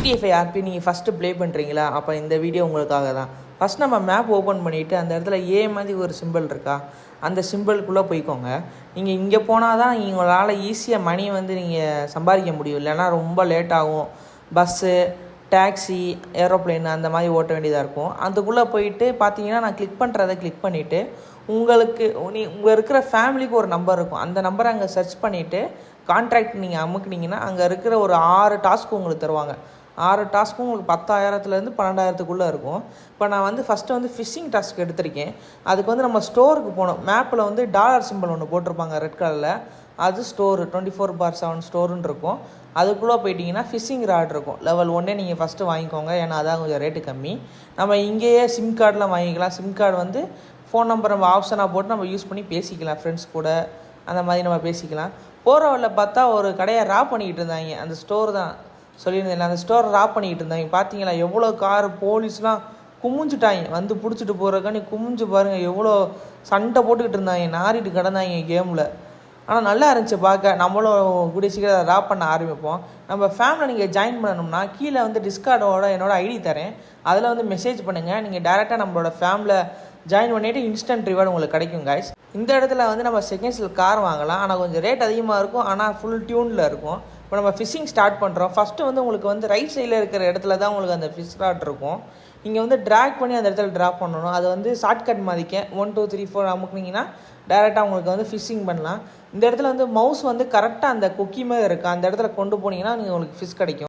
GTA 5 RB நீங்கள் first play பண்ணுறீங்களா? அப்போ இந்த வீடியோ உங்களுக்காக தான். ஃபஸ்ட் நம்ம மேப் ஓப்பன் பண்ணிவிட்டு அந்த இடத்துல மாதிரி ஒரு சிம்பிள் இருக்கா, அந்த சிம்பிளுக்குள்ளே போய்க்கோங்க. நீங்கள் இங்கே போனால் தான் உங்களால் ஈஸியாக மணி நீங்கள் சம்பாதிக்க முடியும். இல்லைன்னா ரொம்ப லேட் ஆகும். பஸ்ஸு, டாக்ஸி, ஏரோப்ளேன் அந்த மாதிரி ஓட்ட வேண்டியதாக இருக்கும். அதுக்குள்ளே போயிட்டு பார்த்தீங்கன்னா, நான் கிளிக் பண்ணுறதை கிளிக் பண்ணிவிட்டு உங்களுக்கு உங்கள் இருக்கிற ஃபேமிலிக்கு ஒரு நம்பர் இருக்கும். அந்த நம்பரை அங்கே சர்ச் பண்ணிவிட்டு கான்ட்ராக்ட் நீங்கள் அமுக்குனீங்கன்னா அங்கே இருக்கிற ஒரு 6 டாஸ்க்கு உங்களுக்கு தருவாங்க. 6 டாஸ்க்கும் உங்களுக்கு 10,000லேருந்து 12,000க்குள்ளே இருக்கும். இப்போ நான் ஃபஸ்ட்டு ஃபிஷ்ஷிங் டாஸ்க் எடுத்திருக்கேன். அதுக்கு நம்ம ஸ்டோருக்கு போகணும். மேப்பில் டாலர் சிம்பிள் ஒன்று போட்டிருப்பாங்க ரெட் கலரில், அது ஸ்டோரு 24/7 ஸ்டோருன்னு இருக்கும். அதுக்குள்ளே போயிட்டிங்கன்னா ஃபிஷ்ஷிங் ராட் இருக்கும். லெவல் 1 நீங்கள் ஃபஸ்ட்டு வாங்கிக்கோங்க, ஏன்னா அதான் கொஞ்சம் ரேட்டு கம்மி. நம்ம இங்கேயே சிம் கார்டெலாம் வாங்கிக்கலாம். சிம் கார்டு ஃபோன் நம்பர் நம்ம ஆப்ஷனாக போட்டு நம்ம யூஸ் பண்ணி பேசிக்கலாம். ஃப்ரெண்ட்ஸ் கூட அந்த மாதிரி நம்ம பேசிக்கலாம். போகிற வழியில் பார்த்தா ஒரு கடையை ராப் பண்ணிக்கிட்டு இருந்தாங்க. அந்த ஸ்டோர் தான் சொல்லியிருந்தேன், அந்த ஸ்டோரை ராப் பண்ணிக்கிட்டு இருந்தாங்க. பார்த்தீங்களா எவ்வளோ கார் போலீஸ்லாம் குமிஞ்சிட்டாங்க, பிடிச்சிட்டு போகிறக்காண்டி குமிஞ்சு பாருங்கள். எவ்வளோ சண்டை போட்டுக்கிட்டு இருந்தாங்க, நாரிட்டு கிடந்தாங்க கேமில். ஆனால் நல்லா இருந்துச்சு பார்க்க. நம்மளும் கூடிய சீக்கிரம் ராப் பண்ண ஆரம்பிப்போம். நம்ம ஃபேமிலியில் நீங்கள் ஜாயின் பண்ணணும்னா கீழே டிஸ்கார்டோட என்னோடய ஐடி தரேன், அதில் மெசேஜ் பண்ணுங்கள். நீங்கள் டேரெக்டாக நம்மளோட ஃபேமிலியில் ஜாயின் பண்ணிவிட்டு இன்ஸ்டன்ட் ரிவார்டு உங்களுக்கு கிடைக்கும் கைஸ். இந்த இடத்துல நம்ம செகண்ட்ஸில் கார் வாங்கலாம். ஆனால் கொஞ்சம் ரேட் அதிகமாக இருக்கும், ஆனால் ஃபுல் டியூனில் இருக்கும். இப்போ நம்ம ஃபிஷ்ஷிங் ஸ்டார்ட் பண்ணுறோம். ஃபஸ்ட்டு உங்களுக்கு ரைட் சைடில் இருக்கிற இடத்துல தான் உங்களுக்கு அந்த ஃபிஷ் ராட் இருக்கும். நீங்கள் ட்ராக் பண்ணி அந்த இடத்துல ட்ராப் பண்ணணும். அது ஷார்ட்கட் மாதிரிக்க 1 2 3 4 அமுக்குனீங்கன்னா டேரெக்டாக உங்களுக்கு ஃபிஷ்ஷிங் பண்ணலாம். இந்த இடத்துல மவுஸ் கரெக்டாக அந்த கொக்கி மாதிரி இருக்குது, அந்த இடத்துல கொண்டு போனீங்கன்னா உங்களுக்கு ஃபிஷ் கிடைக்கும்.